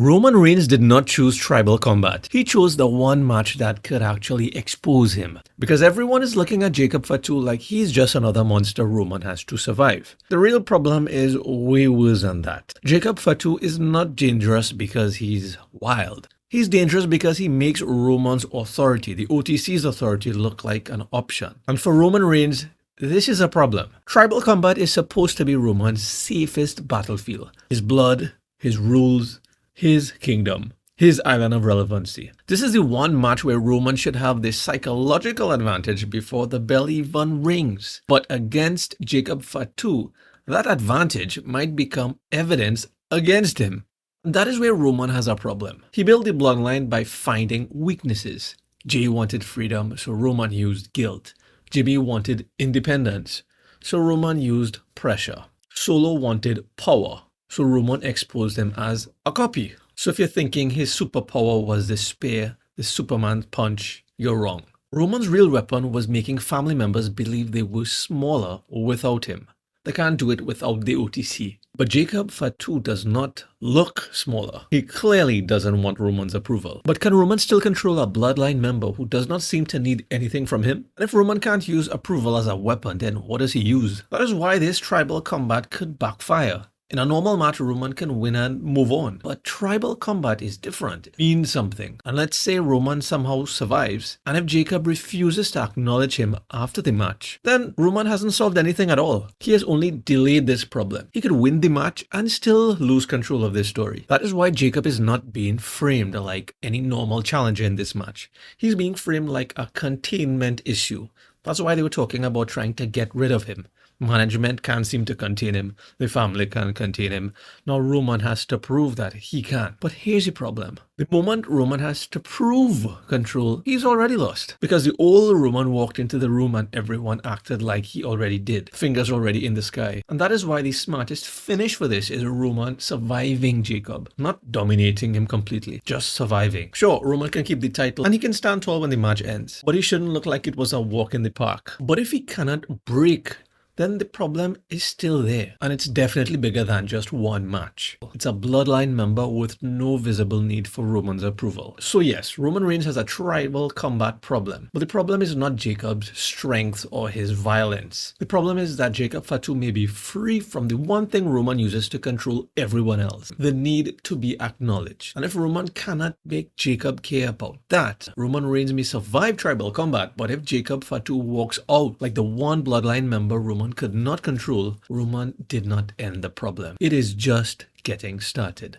Roman Reigns did not choose tribal combat. He chose the one match that could actually expose him. Because everyone is looking at Jacob Fatu like he's just another monster Roman has to survive. The real problem is way worse than that. Jacob Fatu is not dangerous because he's wild. He's dangerous because he makes Roman's authority, the OTC's authority, look like an option. And for Roman Reigns, this is a problem. Tribal combat is supposed to be Roman's safest battlefield. His blood, his rules, his kingdom, his island of relevancy. This is the one match where Roman should have this psychological advantage before the bell even rings. But against Jacob Fatu, that advantage might become evidence against him. That is where Roman has a problem. He built the bloodline by finding weaknesses. Jay wanted freedom, so Roman used guilt. Jimmy wanted independence, so Roman used pressure. Solo wanted power, so Roman exposed him as a copy. So if you're thinking his superpower was the spear, the Superman punch, you're wrong. Roman's real weapon was making family members believe they were smaller without him. They can't do it without the OTC. But Jacob Fatu does not look smaller. He clearly doesn't want Roman's approval. But can Roman still control a bloodline member who does not seem to need anything from him? And if Roman can't use approval as a weapon, then what does he use? That is why this tribal combat could backfire. In a normal match, Roman can win and move on. But tribal combat is different. It means something. And let's say Roman somehow survives, and if Jacob refuses to acknowledge him after the match, then Roman hasn't solved anything at all. He has only delayed this problem. He could win the match and still lose control of this story. That is why Jacob is not being framed like any normal challenger in this match. He's being framed like a containment issue. That's why they were talking about trying to get rid of him. Management can't seem to contain him. The family can't contain him. Now Roman has to prove that he can. But here's the problem. The moment Roman has to prove control, he's already lost. Because the old Roman walked into the room and everyone acted like he already did. Fingers already in the sky. And that is why the smartest finish for this is Roman surviving Jacob. Not dominating him completely. Just surviving. Sure, Roman can keep the title and he can stand tall when the match ends. But he shouldn't look like it was a walk in the park. But if he cannot break, then the problem is still there. And it's definitely bigger than just one match. It's a bloodline member with no visible need for Roman's approval. So yes, Roman Reigns has a tribal combat problem. But the problem is not Jacob's strength or his violence. The problem is that Jacob Fatu may be free from the one thing Roman uses to control everyone else. The need to be acknowledged. And if Roman cannot make Jacob care about that, Roman Reigns may survive tribal combat. But if Jacob Fatu walks out like the one bloodline member Roman could not control, Roman did not end the problem. It is just getting started.